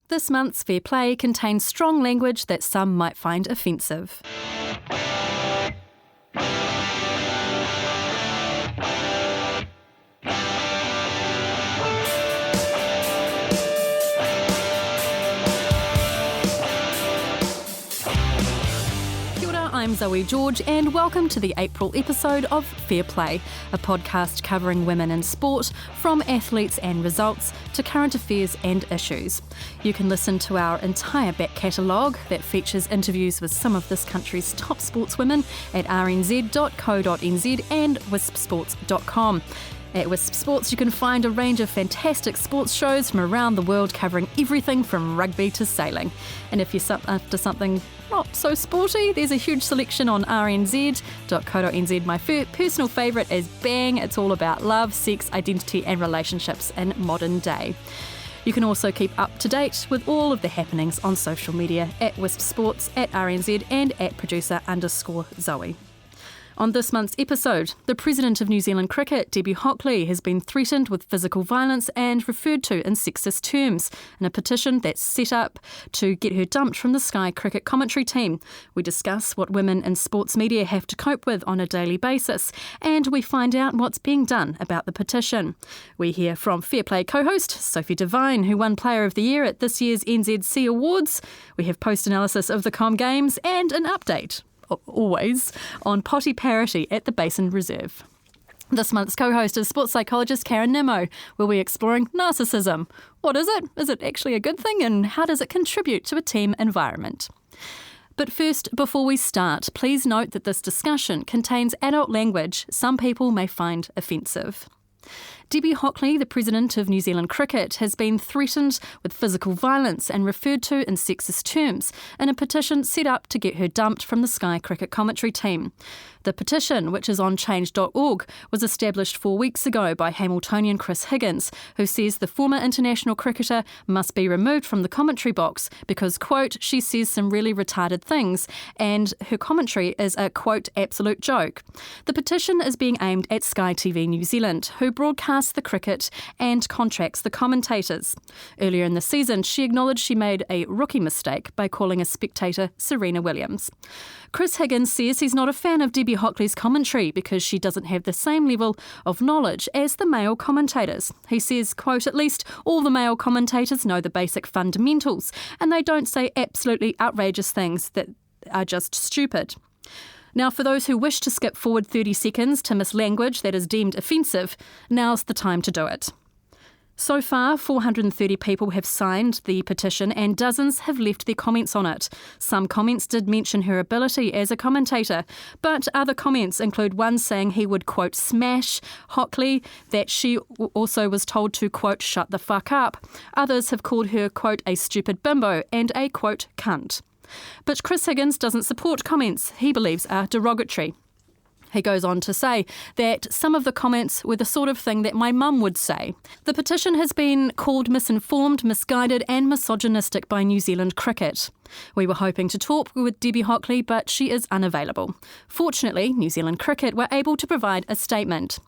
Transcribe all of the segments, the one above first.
This month's Fair Play contains strong language that some might find offensive. I'm Zoe George and welcome to the April episode of Fair Play, a podcast covering women in sport, from athletes and results to current affairs and issues. You can listen to our entire back catalogue that features interviews with some of this country's top sportswomen at rnz.co.nz and wispsports.com. At Wisp Sports, you can find a range of fantastic sports shows from around the world covering everything from rugby to sailing. And if you're after something not so sporty, there's a huge selection on rnz.co.nz. My personal favourite is Bang. It's all about love, sex, identity and relationships in modern day. You can also keep up to date with all of the happenings on social media at Wisp Sports, at RNZ and at producer_Zoe. On this month's episode, the President of New Zealand Cricket, Debbie Hockley, has been threatened with physical violence and referred to in sexist terms in a petition that's set up to get her dumped from the Sky cricket commentary team. We discuss what women in sports media have to cope with on a daily basis, and we find out what's being done about the petition. We hear from Fair Play co-host Sophie Devine, who won Player of the Year at this year's NZC Awards. We have post-analysis of the Com Games and an update, always, on potty parity at the Basin Reserve. This month's co-host is sports psychologist Karen Nimmo, where we're exploring narcissism. What is it? Is it actually a good thing? And how does it contribute to a team environment? But first, before we start, please note that this discussion contains adult language some people may find offensive. Debbie Hockley, the President of New Zealand Cricket, has been threatened with physical violence and referred to in sexist terms in a petition set up to get her dumped from the Sky cricket commentary team. The petition, which is on change.org, was established 4 weeks ago by Hamiltonian Chris Higgins, who says the former international cricketer must be removed from the commentary box because, quote, she says some really retarded things and her commentary is a, quote, absolute joke. The petition is being aimed at Sky TV New Zealand, who broadcasts the cricket and contracts the commentators. Earlier in the season, she acknowledged she made a rookie mistake by calling a spectator Serena Williams. Chris Higgins says he's not a fan of Debbie Hockley's commentary because she doesn't have the same level of knowledge as the male commentators. He says, quote, at least all the male commentators know the basic fundamentals and they don't say absolutely outrageous things that are just stupid. Now, for those who wish to skip forward 30 seconds to miss language that is deemed offensive, now's the time to do it. So far, 430 people have signed the petition and dozens have left their comments on it. Some comments did mention her ability as a commentator, but other comments include one saying he would, quote, smash Hockley, that she also was told to, quote, shut the fuck up. Others have called her, quote, a stupid bimbo and a, quote, cunt. But Chris Higgins doesn't support comments he believes are derogatory. He goes on to say that some of the comments were the sort of thing that my mum would say. The petition has been called misinformed, misguided and misogynistic by New Zealand Cricket. We were hoping to talk with Debbie Hockley, but she is unavailable. Fortunately, New Zealand Cricket were able to provide a statement.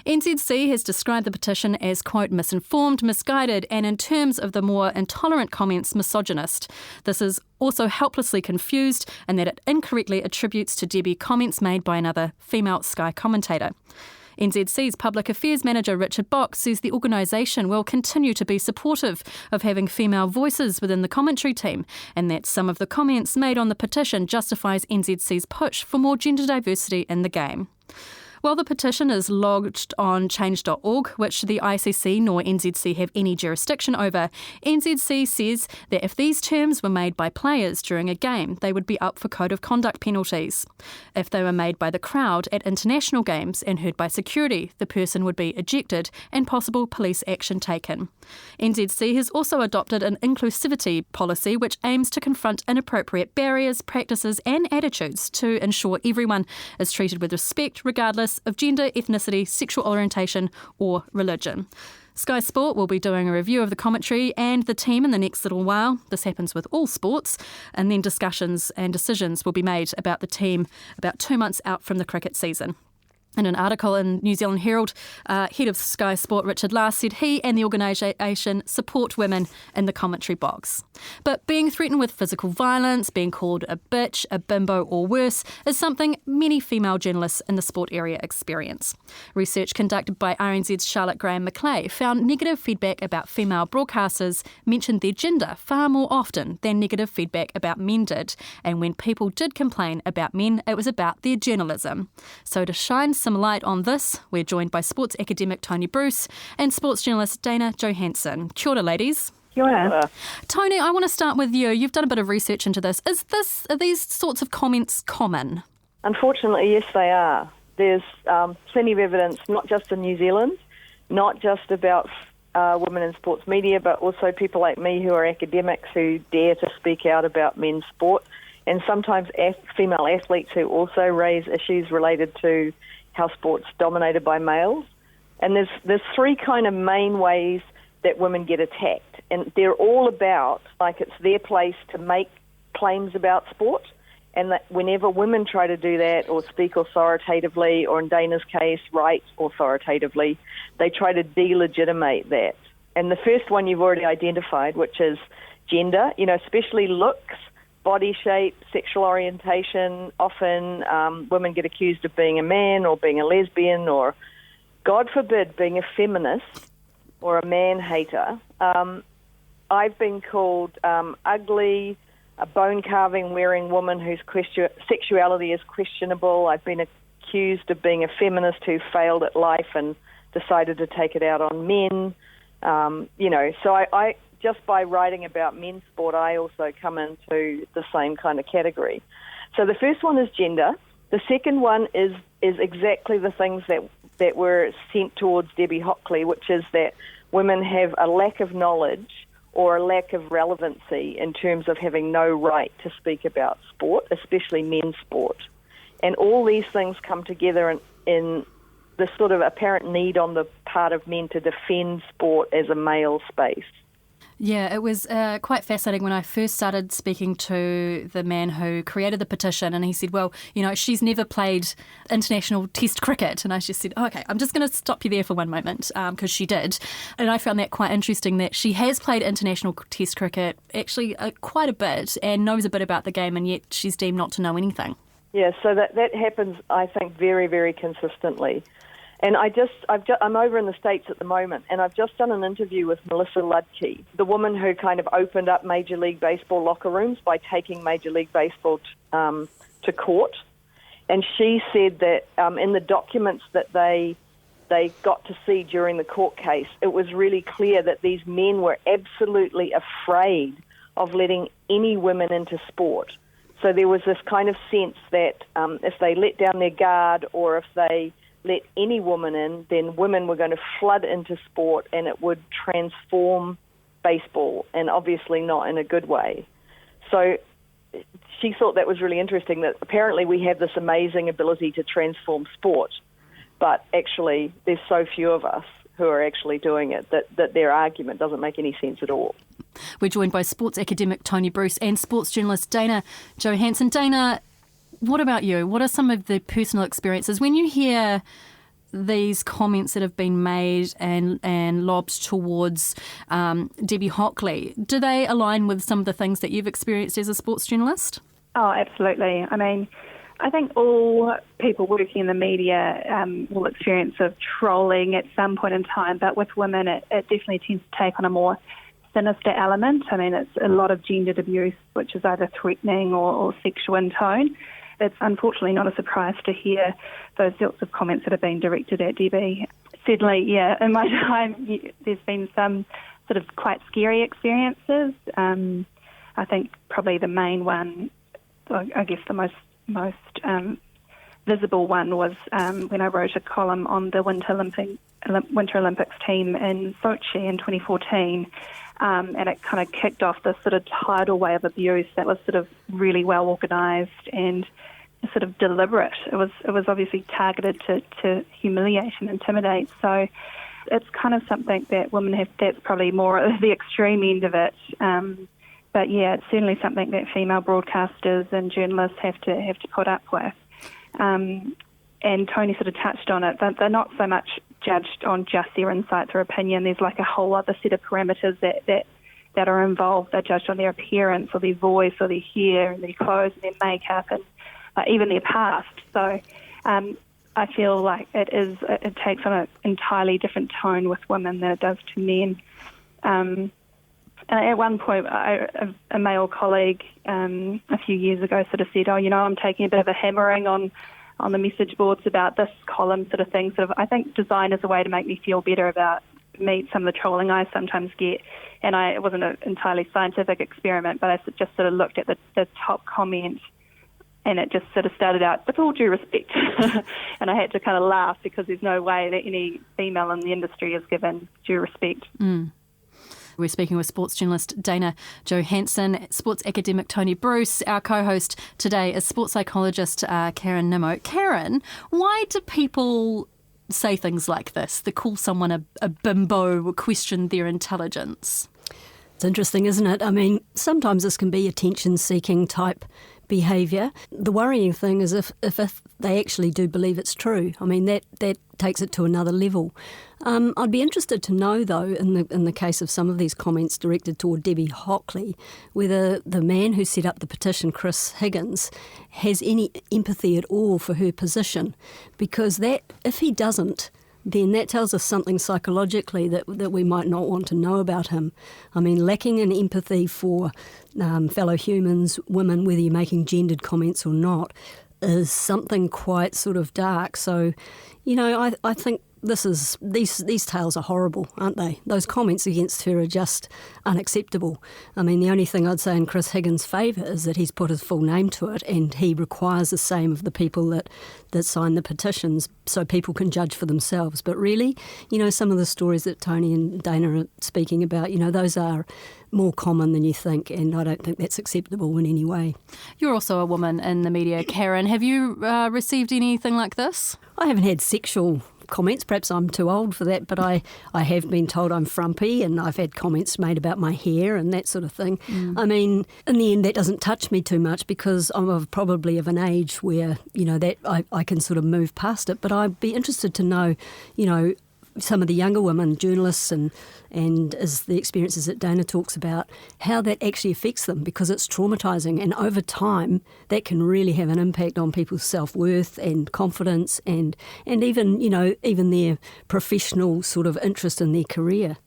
NZC has described the petition as, quote, misinformed, misguided, and in terms of the more intolerant comments, misogynist. This is also helplessly confused in that it incorrectly attributes to Debbie comments made by another female Sky commentator. NZC's Public Affairs Manager Richard Bock says the organisation will continue to be supportive of having female voices within the commentary team and that some of the comments made on the petition justifies NZC's push for more gender diversity in the game. While the petition is lodged on change.org, which the ICC nor NZC have any jurisdiction over, NZC says that if these terms were made by players during a game, they would be up for code of conduct penalties. If they were made by the crowd at international games and heard by security, the person would be ejected and possible police action taken. NZC has also adopted an inclusivity policy which aims to confront inappropriate barriers, practices and attitudes to ensure everyone is treated with respect regardless of gender, ethnicity, sexual orientation or religion. Sky Sport will be doing a review of the commentary and the team in the next little while. This happens with all sports, and then discussions and decisions will be made about the team about 2 months out from the cricket season. In an article in New Zealand Herald, head of Sky Sport Richard Last said he and the organisation support women in the commentary box. But being threatened with physical violence, being called a bitch, a bimbo or worse is something many female journalists in the sport area experience. Research conducted by RNZ's Charlotte Graham-McClay found negative feedback about female broadcasters mentioned their gender far more often than negative feedback about men did. And when people did complain about men, it was about their journalism. So to shine some light on this, we're joined by sports academic Tony Bruce and sports journalist Dana Johansson. Kia ora, ladies. Kia ora. Tony, I want to start with you. You've done a bit of research into this. Are these sorts of comments common? Unfortunately, yes, they are. There's plenty of evidence, not just in New Zealand, not just about women in sports media, but also people like me who are academics who dare to speak out about men's sport, and sometimes female athletes who also raise issues related to how sport's dominated by males. And there's three kind of main ways that women get attacked. And they're all about, like, it's their place to make claims about sport. And that whenever women try to do that or speak authoritatively, or in Dana's case, write authoritatively, they try to delegitimate that. And the first one you've already identified, which is gender, especially looks, body shape, sexual orientation. Often women get accused of being a man or being a lesbian or, God forbid, being a feminist or a man-hater. I've been called ugly, a bone-carving wearing woman whose sexuality is questionable. I've been accused of being a feminist who failed at life and decided to take it out on men. So I just by writing about men's sport, I also come into the same kind of category. So the first one is gender. The second one is exactly the things that were sent towards Debbie Hockley, which is that women have a lack of knowledge or a lack of relevancy in terms of having no right to speak about sport, especially men's sport. And all these things come together in the sort of apparent need on the part of men to defend sport as a male space. Yeah, it was quite fascinating when I first started speaking to the man who created the petition, and he said, well, she's never played international test cricket. And I just said, okay, I'm just going to stop you there for one moment, because she did. And I found that quite interesting that she has played international test cricket actually quite a bit and knows a bit about the game, and yet she's deemed not to know anything. Yeah, so that happens, I think, very, very consistently. And I'm over in the States at the moment, and I've just done an interview with Melissa Ludke, the woman who kind of opened up Major League Baseball locker rooms by taking Major League Baseball to court. And she said that in the documents that they got to see during the court case, it was really clear that these men were absolutely afraid of letting any women into sport. So there was this kind of sense that if they let down their guard or if they let any woman in, then women were going to flood into sport and it would transform baseball, and obviously not in a good way. So she thought that was really interesting, that apparently we have this amazing ability to transform sport, but actually there's so few of us who are actually doing it that their argument doesn't make any sense at all. We're joined by sports academic Tony Bruce and sports journalist Dana Johansson. Dana, what about you? What are some of the personal experiences when you hear these comments that have been made and lobbed towards Debbie Hockley? Do they align with some of the things that you've experienced as a sports journalist? Oh, absolutely. I mean, I think all people working in the media will experience of trolling at some point in time, but with women it definitely tends to take on a more sinister element. I mean, it's a lot of gendered abuse, which is either threatening or sexual in tone. It's unfortunately not a surprise to hear those sorts of comments that have been directed at Debbie. Certainly, yeah, in my time, there's been some sort of quite scary experiences. I think probably the main one, I guess the most visible one was when I wrote a column on the Winter Olympics team in Sochi in 2014, and it kind of kicked off this sort of tidal wave of abuse that was sort of really well organised and sort of deliberate. It was obviously targeted to humiliate and intimidate. So it's kind of something that women have. That's probably more at the extreme end of it. But yeah, it's certainly something that female broadcasters and journalists have to put up with. and Tony sort of touched on it, they're not so much judged on just their insights or opinion. There's like a whole other set of parameters that are involved. They're judged on their appearance or their voice or their hair and their clothes and their makeup and even their past. So I feel like it takes on an entirely different tone with women than it does to men. And at one point, a male colleague a few years ago sort of said, I'm taking a bit of a hammering on the message boards about this column sort of thing. I think design is a way to make me feel better about some of the trolling I sometimes get. And it wasn't an entirely scientific experiment, but I just sort of looked at the top comment, and it just sort of started out, with all due respect. And I had to kind of laugh because there's no way that any female in the industry is given due respect. Mm. We're speaking with sports journalist Dana Johansson, sports academic Tony Bruce. Our co-host today is sports psychologist Karen Nimmo. Karen, why do people say things like this, that call someone a bimbo, or question their intelligence? It's interesting, isn't it? I mean, sometimes this can be attention-seeking type behaviour. The worrying thing is if they actually do believe it's true. I mean, that takes it to another level. I'd be interested to know, though, in the case of some of these comments directed toward Debbie Hockley, whether the man who set up the petition, Chris Higgins, has any empathy at all for her position. Because that, if he doesn't, then that tells us something psychologically that we might not want to know about him. I mean, lacking in empathy for fellow humans, women, whether you're making gendered comments or not, is something quite sort of dark. So, I think these tales are horrible, aren't they? Those comments against her are just unacceptable. I mean, the only thing I'd say in Chris Higgins' favour is that he's put his full name to it, and he requires the same of the people that sign the petitions so people can judge for themselves. But really, some of the stories that Tony and Dana are speaking about, those are more common than you think, and I don't think that's acceptable in any way. You're also a woman in the media, Karen. Have you received anything like this? I haven't had sexual comments. Perhaps I'm too old for that, but I have been told I'm frumpy, and I've had comments made about my hair and that sort of thing. I mean, in the end, that doesn't touch me too much because I'm probably of an age where, that I can sort of move past it. But I'd be interested to know, some of the younger women, journalists and as the experiences that Dana talks about, how that actually affects them, because it's traumatising, and over time that can really have an impact on people's self-worth and confidence and even, even their professional sort of interest in their career.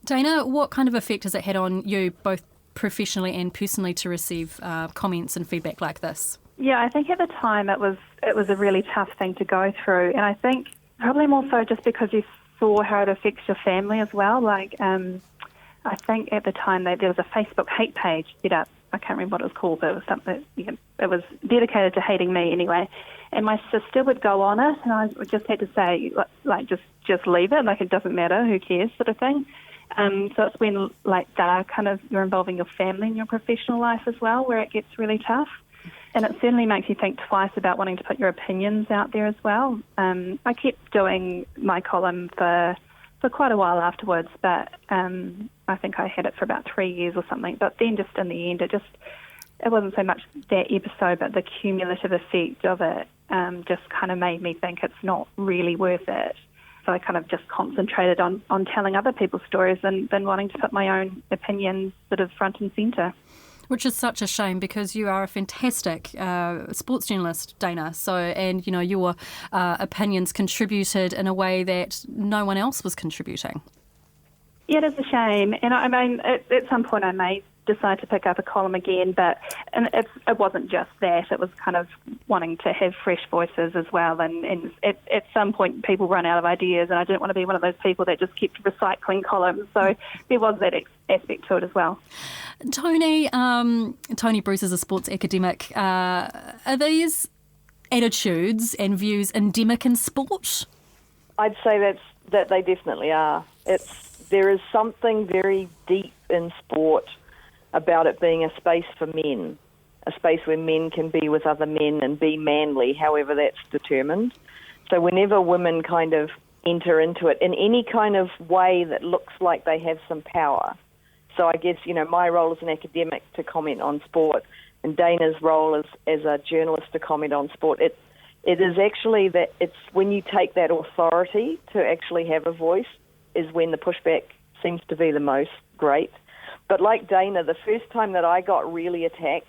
Dana, what kind of effect has it had on you, both professionally and personally, to receive comments and feedback like this? Yeah, I think at the time it was a really tough thing to go through, and I think probably more so just because you saw how it affects your family as well. Like, I think at the time there was a Facebook hate page set up. I can't remember what it was called, but it was something. It was dedicated to hating me anyway. And my sister would go on it, and I just had to say, like, just leave it. Like, it doesn't matter. Who cares, sort of thing. So it's when you're involving your family in your professional life as well, where it gets really tough. And it certainly makes you think twice about wanting to put your opinions out there as well. I kept doing my column for quite a while afterwards, but I think I had it for about 3 years or something. But then just in the end, it wasn't so much that episode, but the cumulative effect of it just kind of made me think it's not really worth it. So I kind of just concentrated on telling other people's stories than wanting to put my own opinions sort of front and centre. Which is such a shame, because you are a fantastic sports journalist, Dana. And your opinions contributed in a way that no one else was contributing. Yeah, it is a shame. And I mean, at some point I may decide to pick up a column again, but it wasn't just that. It was kind of wanting to have fresh voices as well. And at some point people run out of ideas, and I didn't want to be one of those people that just kept recycling columns. So there was that aspect to it as well. Tony Bruce is a sports academic. Are these attitudes and views endemic in sport? I'd say that they definitely are. There is something very deep in sport about it being a space for men, a space where men can be with other men and be manly, however that's determined. So whenever women kind of enter into it in any kind of way that looks like they have some power. So I guess, my role as an academic to comment on sport, and Dana's role as a journalist to comment on sport, It is actually that it's when you take that authority to actually have a voice is when the pushback seems to be the most great. But like Dana, the first time that I got really attacked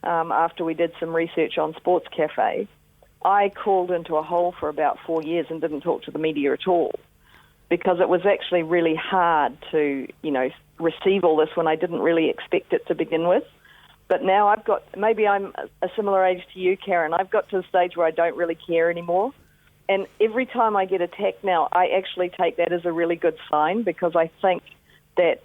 after we did some research on Sports Cafe, I crawled into a hole for about 4 years and didn't talk to the media at all, because it was actually really hard to, receive all this when I didn't really expect it to begin with. But now maybe I'm a similar age to you, Karen. I've got to the stage where I don't really care anymore. And every time I get attacked now, I actually take that as a really good sign, because I think that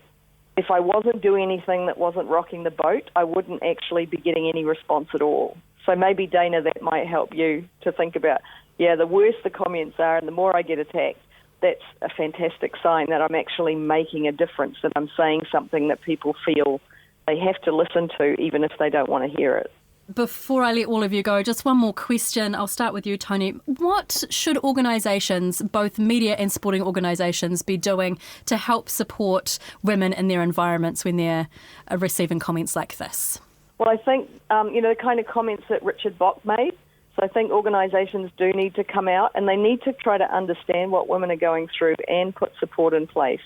if I wasn't doing anything that wasn't rocking the boat, I wouldn't actually be getting any response at all. So maybe, Dana, that might help you to think about, the worse the comments are and the more I get attacked, that's a fantastic sign that I'm actually making a difference, that I'm saying something that people feel they have to listen to, even if they don't want to hear it. Before I let all of you go, just one more question. I'll start with you, Tony. What should organisations, both media and sporting organisations, be doing to help support women in their environments when they're receiving comments like this? Well, I think, the kind of comments that Richard Bock made, so I think organisations do need to come out and they need to try to understand what women are going through and put support in place.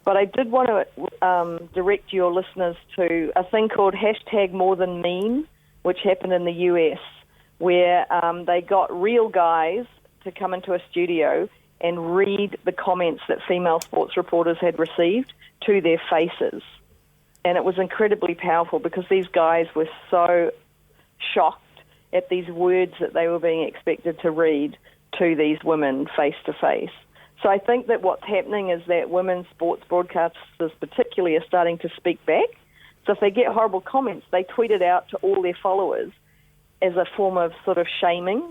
But I did want to direct your listeners to a thing called #MoreThanMean, which happened in the US, where they got real guys to come into a studio and read the comments that female sports reporters had received to their faces. And it was incredibly powerful because these guys were so shocked at these words that they were being expected to read to these women face to face. So I think that what's happening is that women's sports broadcasters particularly are starting to speak back. So if they get horrible comments, they tweet it out to all their followers as a form of sort of shaming.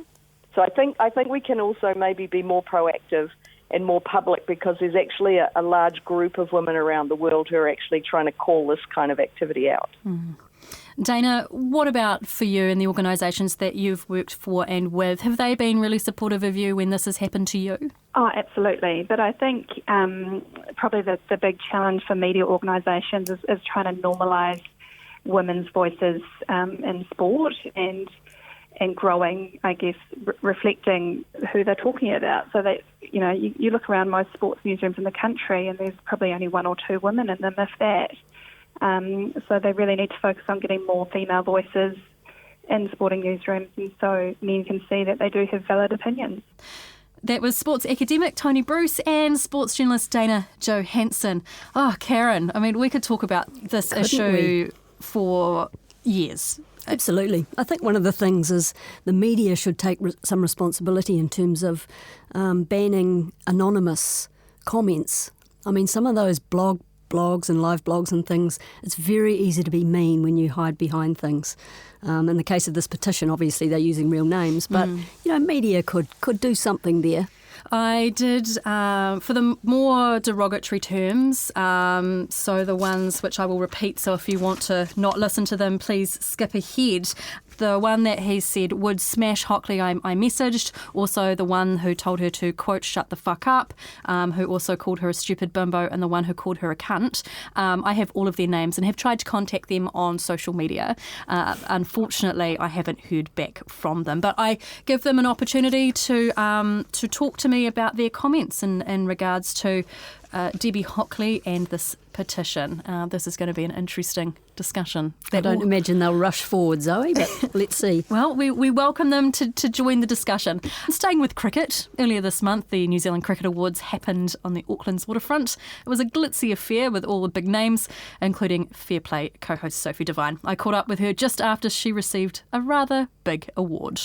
So I think we can also maybe be more proactive and more public, because there's actually a large group of women around the world who are actually trying to call this kind of activity out. Mm. Dana, what about for you and the organisations that you've worked for and with? Have they been really supportive of you when this has happened to you? Oh, absolutely. But I think probably the big challenge for media organisations is trying to normalise women's voices in sport and growing, I guess, reflecting who they're talking about. So that, you look around most sports newsrooms in the country and there's probably only one or two women in them, if that. So they really need to focus on getting more female voices in sporting newsrooms, and so men can see that they do have valid opinions. That was sports academic Tony Bruce and sports journalist Dana Johansson. Oh, Karen, we could talk about this issue for years. Absolutely. I think one of the things is the media should take some responsibility in terms of banning anonymous comments. Some of those blogs and live blogs and things, it's very easy to be mean when you hide behind things. In the case of this petition, obviously they're using real names, but media could do something there. I did, for the more derogatory terms, so the ones which I will repeat, so if you want to not listen to them, please skip ahead. The one that he said would smash Hockley, I messaged. Also the one who told her to, quote, shut the fuck up, who also called her a stupid bimbo, and the one who called her a cunt. I have all of their names and have tried to contact them on social media. Unfortunately, I haven't heard back from them. But I give them an opportunity to talk to me about their comments in regards to Debbie Hockley and this petition. This is going to be an interesting discussion. I don't imagine they'll rush forward, Zoe, but let's see. Well, we welcome them to join the discussion. Staying with cricket, earlier this month, the New Zealand Cricket Awards happened on the Auckland's waterfront. It was a glitzy affair with all the big names, including Fair Play co-host Sophie Devine. I caught up with her just after she received a rather big award.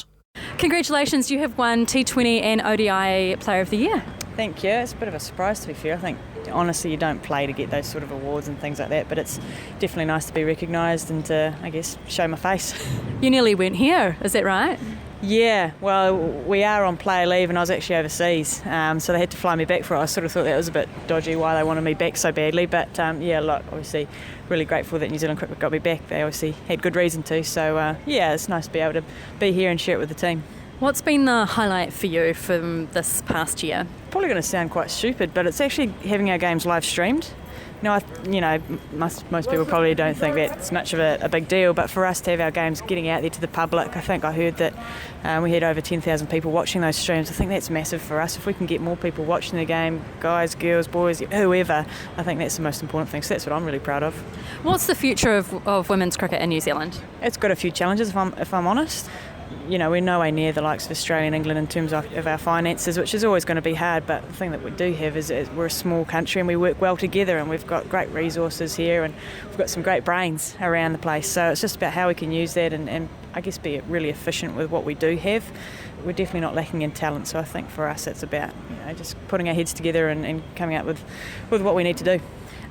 Congratulations, you have won T20 and ODI Player of the Year. Thank you. It's a bit of a surprise, to be fair. I think, honestly, you don't play to get those sort of awards and things like that, but it's definitely nice to be recognised and to, I guess, show my face. You nearly weren't here, is that right? Yeah, well, we are on player leave and I was actually overseas, so they had to fly me back for it. I sort of thought that was a bit dodgy why they wanted me back so badly, but obviously really grateful that New Zealand Cricket got me back. They obviously had good reason to, so it's nice to be able to be here and share it with the team. What's been the highlight for you from this past year? Probably going to sound quite stupid, but it's actually having our games live streamed. most people probably don't think that's much of a big deal, but for us to have our games getting out there to the public, I think I heard that we had over 10,000 people watching those streams. I think that's massive for us. If we can get more people watching the game, guys, girls, boys, whoever, I think that's the most important thing. So that's what I'm really proud of. What's the future of women's cricket in New Zealand? It's got a few challenges, if I'm honest. We're nowhere near the likes of Australia and England in terms of our finances, which is always going to be hard, but the thing that we do have is we're a small country and we work well together, and we've got great resources here and we've got some great brains around the place. So it's just about how we can use that and I guess be really efficient with what we do have. We're definitely not lacking in talent, so I think for us it's about just putting our heads together and coming up with what we need to do.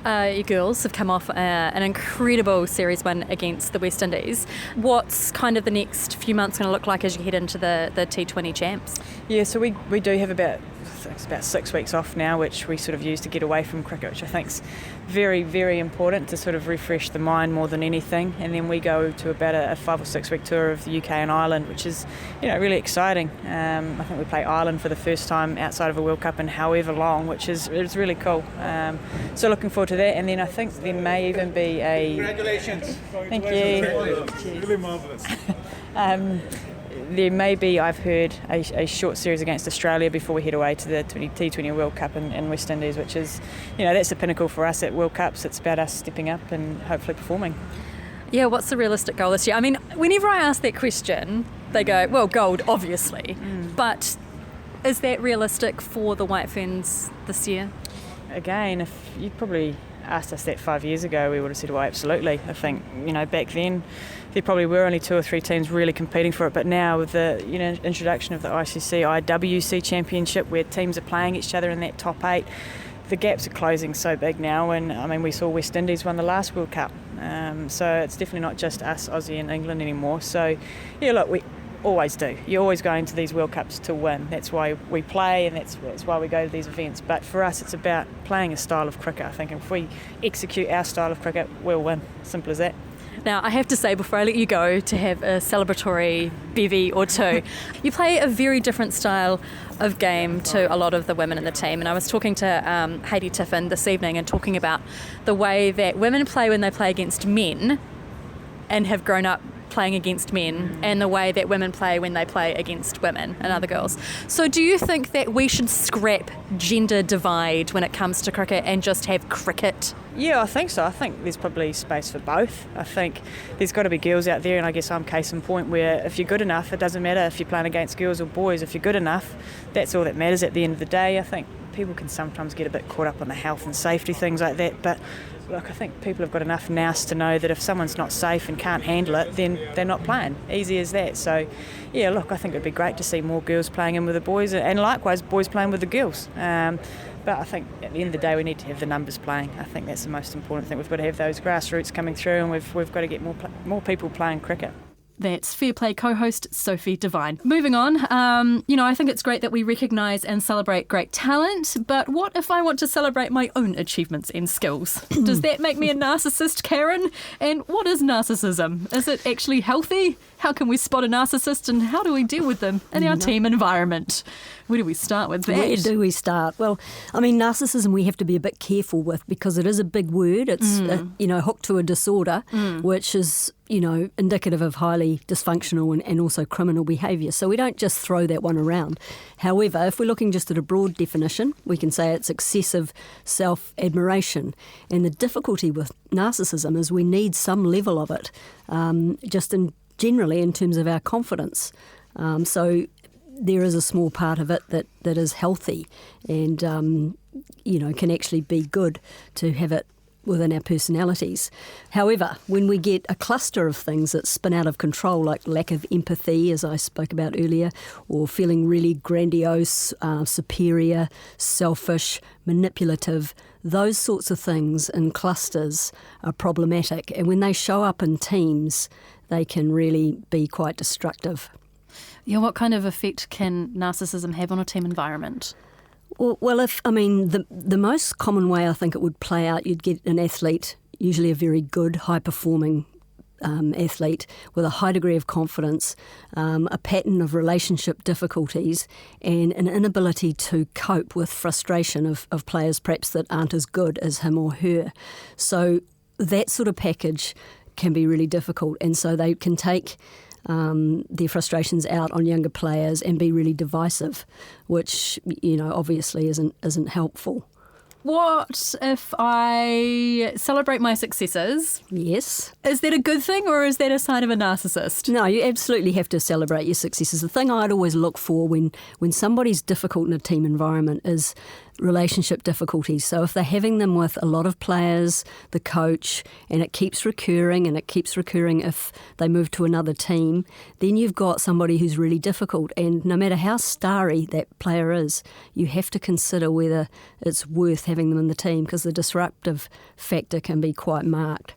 You girls have come off an incredible Series 1 against the West Indies. What's kind of the next few months going to look like as you head into the T20 champs? Yeah, so we do have about 6 weeks off now, which we sort of use to get away from cricket, which I think is very, very important to sort of refresh the mind more than anything. And then we go to about a 5 or 6 week tour of the UK and Ireland, which is really exciting. I think we play Ireland for the first time outside of a World Cup in however long, which is really cool. So looking forward to that. And then I think there may even be a... Congratulations. Thank you. Really marvellous. There may be, I've heard, a short series against Australia before we head away to the T20 World Cup in West Indies, which is, that's the pinnacle for us at World Cups. It's about us stepping up and hopefully performing. Yeah, what's the realistic goal this year? I mean, whenever I ask that question, they go, well, gold, obviously. But is that realistic for the White Ferns this year? Again, if you probably asked us that 5 years ago, we would have said, well, absolutely. I think, back then there probably were only 2 or 3 teams really competing for it, but now with the introduction of the ICC IWC Championship, where teams are playing each other in that top 8, the gaps are closing so big now. And I mean, we saw West Indies won the last World Cup, so it's definitely not just us, Aussie and England anymore. So yeah, look, we always do. You're always going to these World Cups to win. That's why we play, and that's why we go to these events. But for us, it's about playing a style of cricket. I think if we execute our style of cricket, we'll win. Simple as that. Now, I have to say, before I let you go to have a celebratory bevy or two, you play a very different style of game to a lot of the women in the team. And I was talking to Hayley Tiffin this evening and talking about the way that women play when they play against men and have grown up playing against men, and the way that women play when they play against women and other girls. So do you think that we should scrap gender divide when it comes to cricket and just have cricket? Yeah, I think so. I think there's probably space for both. I think there's got to be girls out there, and I guess I'm case in point, where if you're good enough, it doesn't matter if you're playing against girls or boys. If you're good enough, that's all that matters at the end of the day. I think people can sometimes get a bit caught up on the health and safety, things like that, but look, I think people have got enough nous to know that if someone's not safe and can't handle it, then they're not playing. Easy as that. So, yeah, look, I think it'd be great to see more girls playing in with the boys, and likewise boys playing with the girls. But I think at the end of the day, we need to have the numbers playing. I think that's the most important thing. We've got to have those grassroots coming through, and we've got to get more people playing cricket. That's Fair Play co-host Sophie Devine. Moving on, I think it's great that we recognise and celebrate great talent, but what if I want to celebrate my own achievements and skills? Does that make me a narcissist, Karen? And what is narcissism? Is it actually healthy? How can we spot a narcissist, and how do we deal with them in our team environment? Where do we start with that? Where do we start? Well, I mean, narcissism we have to be a bit careful with, because it is a big word. It's, hooked to a disorder, which is, indicative of highly dysfunctional and also criminal behaviour. So we don't just throw that one around. However, if we're looking just at a broad definition, we can say it's excessive self-admiration. And the difficulty with narcissism is we need some level of it, generally in terms of our confidence. So there is a small part of it that is healthy and, can actually be good to have it within our personalities. However, when we get a cluster of things that spin out of control, like lack of empathy, as I spoke about earlier, or feeling really grandiose, superior, selfish, manipulative, those sorts of things in clusters are problematic. And when they show up in teams, they can really be quite destructive. Yeah, what kind of effect can narcissism have on a team environment? Well, the most common way I think it would play out, you'd get an athlete, usually a very good, high-performing athlete with a high degree of confidence, a pattern of relationship difficulties, and an inability to cope with frustration of players perhaps that aren't as good as him or her. So that sort of package can be really difficult, and so they can take their frustrations out on younger players and be really divisive, which obviously isn't helpful. What if I celebrate my successes? Yes. Is that a good thing, or is that a sign of a narcissist? No, you absolutely have to celebrate your successes. The thing I'd always look for when somebody's difficult in a team environment is relationship difficulties. So if they're having them with a lot of players, the coach, and it keeps recurring if they move to another team, then you've got somebody who's really difficult. And no matter how starry that player is, you have to consider whether it's worth having them in the team, because the disruptive factor can be quite marked.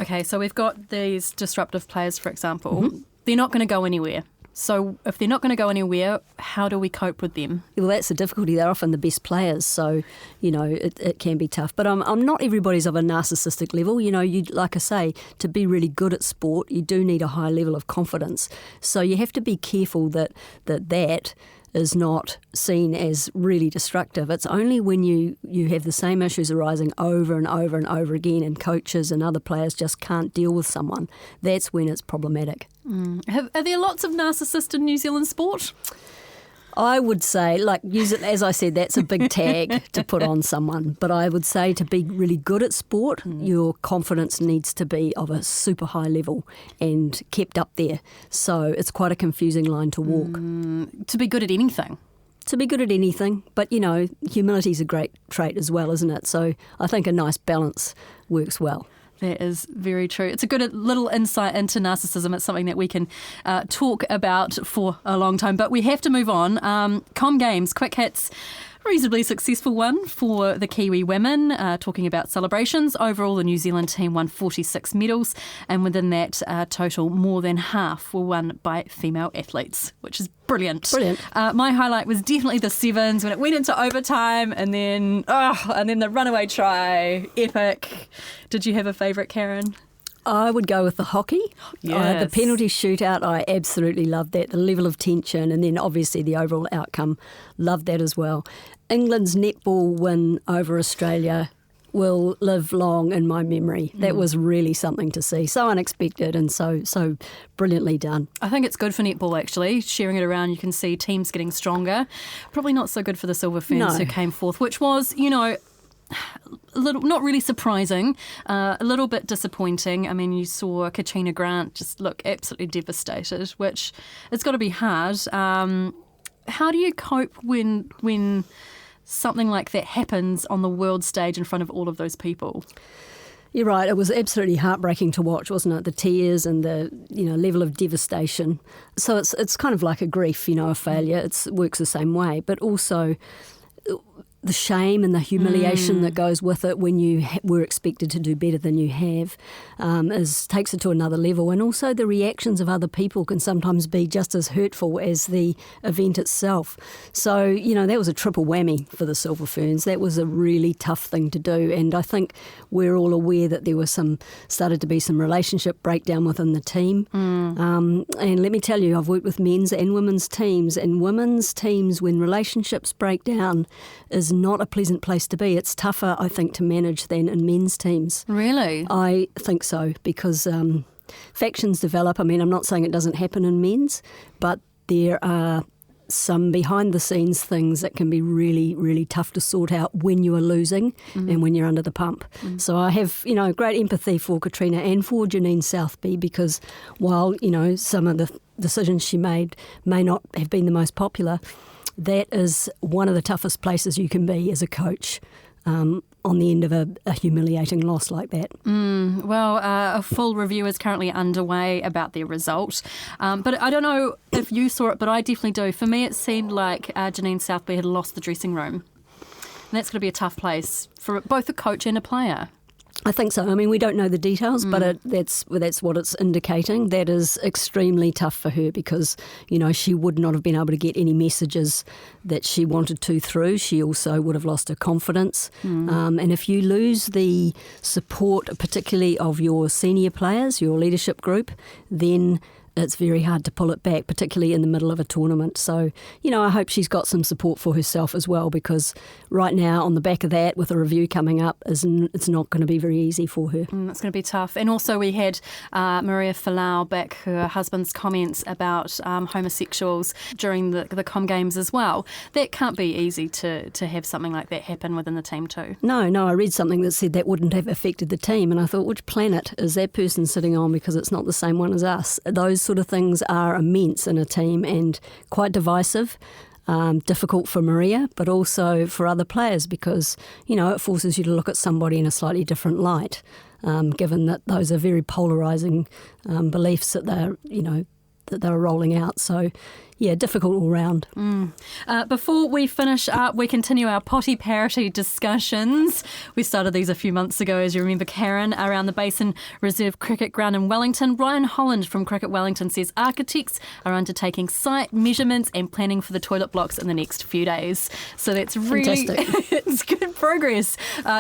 Okay, so we've got these disruptive players, for example. They're not going to go anywhere. So if they're not going to go anywhere, how do we cope with them? Well, that's the difficulty. They're often the best players, so, it can be tough. But I'm not everybody's of a narcissistic level. You like I say, to be really good at sport, you do need a high level of confidence. So you have to be careful that is not seen as really destructive. It's only when you have the same issues arising over and over and over again, and coaches and other players just can't deal with someone, that's when it's problematic. Are there lots of narcissists in New Zealand sport? I would say, as I said, that's a big tag to put on someone. But I would say to be really good at sport, your confidence needs to be of a super high level and kept up there. So it's quite a confusing line to walk. To be good at anything? To be good at anything. But, humility is a great trait as well, isn't it? So I think a nice balance works well. That is very true. It's a good little insight into narcissism. It's something that we can talk about for a long time. But we have to move on. Com Games, quick hits. Reasonably successful one for the Kiwi women. Talking about celebrations, overall the New Zealand team won 46 medals, and within that total, more than half were won by female athletes, which is brilliant. My highlight was definitely the sevens when it went into overtime, and then the runaway try, epic. Did you have a favourite, Karen? I would go with the hockey. Yes. The penalty shootout, I absolutely loved that. The level of tension, and then obviously the overall outcome, loved that as well. England's netball win over Australia will live long in my memory. That was really something to see. So unexpected and so brilliantly done. I think it's good for netball, actually. Sharing it around, you can see teams getting stronger. Probably not so good for the Silver Ferns who came fourth, which was, a little, not really surprising, a little bit disappointing. I mean, you saw Katrina Grant just look absolutely devastated, which it's got to be hard. How do you cope when something like that happens on the world stage in front of all of those people? You're right. It was absolutely heartbreaking to watch, wasn't it? The tears and the level of devastation. So it's kind of like a grief, a failure. It works the same way, but also the shame and the humiliation that goes with it when you were expected to do better than you have takes it to another level. And also the reactions of other people can sometimes be just as hurtful as the event itself. So, that was a triple whammy for the Silver Ferns. That was a really tough thing to do. And I think we're all aware that there was started to be some relationship breakdown within the team. And let me tell you, I've worked with men's and women's teams. And women's teams, when relationships break down, is not a pleasant place to be. It's tougher, I think, to manage than in men's teams. Really? I think so, because factions develop. I mean, I'm not saying it doesn't happen in men's, but there are some behind-the-scenes things that can be really, really tough to sort out when you are losing and when you're under the pump. So I have, great empathy for Katrina and for Janine Southby, because while, some of the decisions she made may not have been the most popular, that is one of the toughest places you can be as a coach on the end of a humiliating loss like that. Well, a full review is currently underway about their result. But I don't know if you saw it, but I definitely do. For me, it seemed like Janine Southby had lost the dressing room. And that's going to be a tough place for both a coach and a player. I think so. I mean, we don't know the details, but that's what it's indicating. That is extremely tough for her because, she would not have been able to get any messages that she wanted to through. She also would have lost her confidence. And if you lose the support, particularly of your senior players, your leadership group, then it's very hard to pull it back, particularly in the middle of a tournament. So, I hope she's got some support for herself as well, because right now, on the back of that, with a review coming up, it's not going to be very easy for her. It's going to be tough. And also we had Maria Folau back her husband's comments about homosexuals during the Com Games as well. That can't be easy to have something like that happen within the team too. No, I read something that said that wouldn't have affected the team, and I thought, which planet is that person sitting on, because it's not the same one as us. Those sort of things are immense in a team and quite divisive, difficult for Maria, but also for other players, because, it forces you to look at somebody in a slightly different light, given that those are very polarising beliefs that they're rolling out. So, yeah, difficult all round. Before we finish up, we continue our potty parity discussions. We started these a few months ago, as you remember, Karen, around the Basin Reserve Cricket Ground in Wellington. Ryan Holland from Cricket Wellington says architects are undertaking site measurements and planning for the toilet blocks in the next few days. So that's really it's good progress.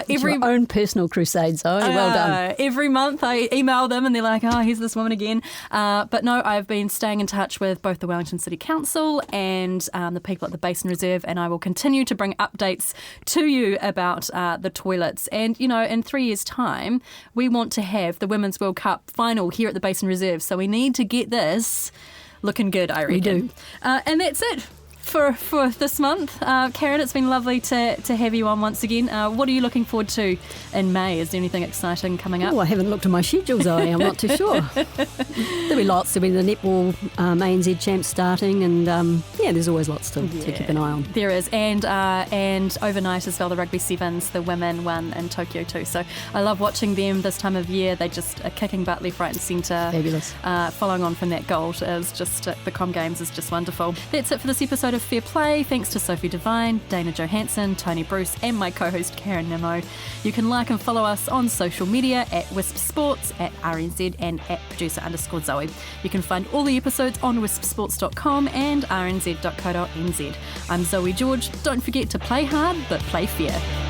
Your own personal crusade, Zoe. Well done. Every month I email them and they're like, oh, here's this woman again. But no, I've been staying in touch with both the Wellington City Council and the people at the Basin Reserve, and I will continue to bring updates to you about the toilets. And, in 3 years' time, we want to have the Women's World Cup final here at the Basin Reserve, so we need to get this looking good, I reckon. We do. And that's it for this month. Karen, it's been lovely to have you on once again. What are you looking forward to in May? Is there anything exciting coming up? Oh, I haven't looked at my schedule, Zoe. I'm not too sure. There'll be lots. There'll be the netball ANZ champs starting, and there's always lots to keep an eye on. There is, and overnight as well, the rugby sevens, the women won in Tokyo too. So I love watching them this time of year. They just are kicking butt left, right and centre. Fabulous. Following on from that gold is just the Com Games is just wonderful. That's it for this episode of Fair Play. Thanks to Sophie Devine, Dana Johansson, Tony Bruce and my co-host Karen Nimmo. You can like and follow us on social media at Wisp Sports, at RNZ and at producer_Zoe. You can find all the episodes on wispsports.com and rnz.co.nz. I'm Zoe George. Don't forget to play hard but play fair.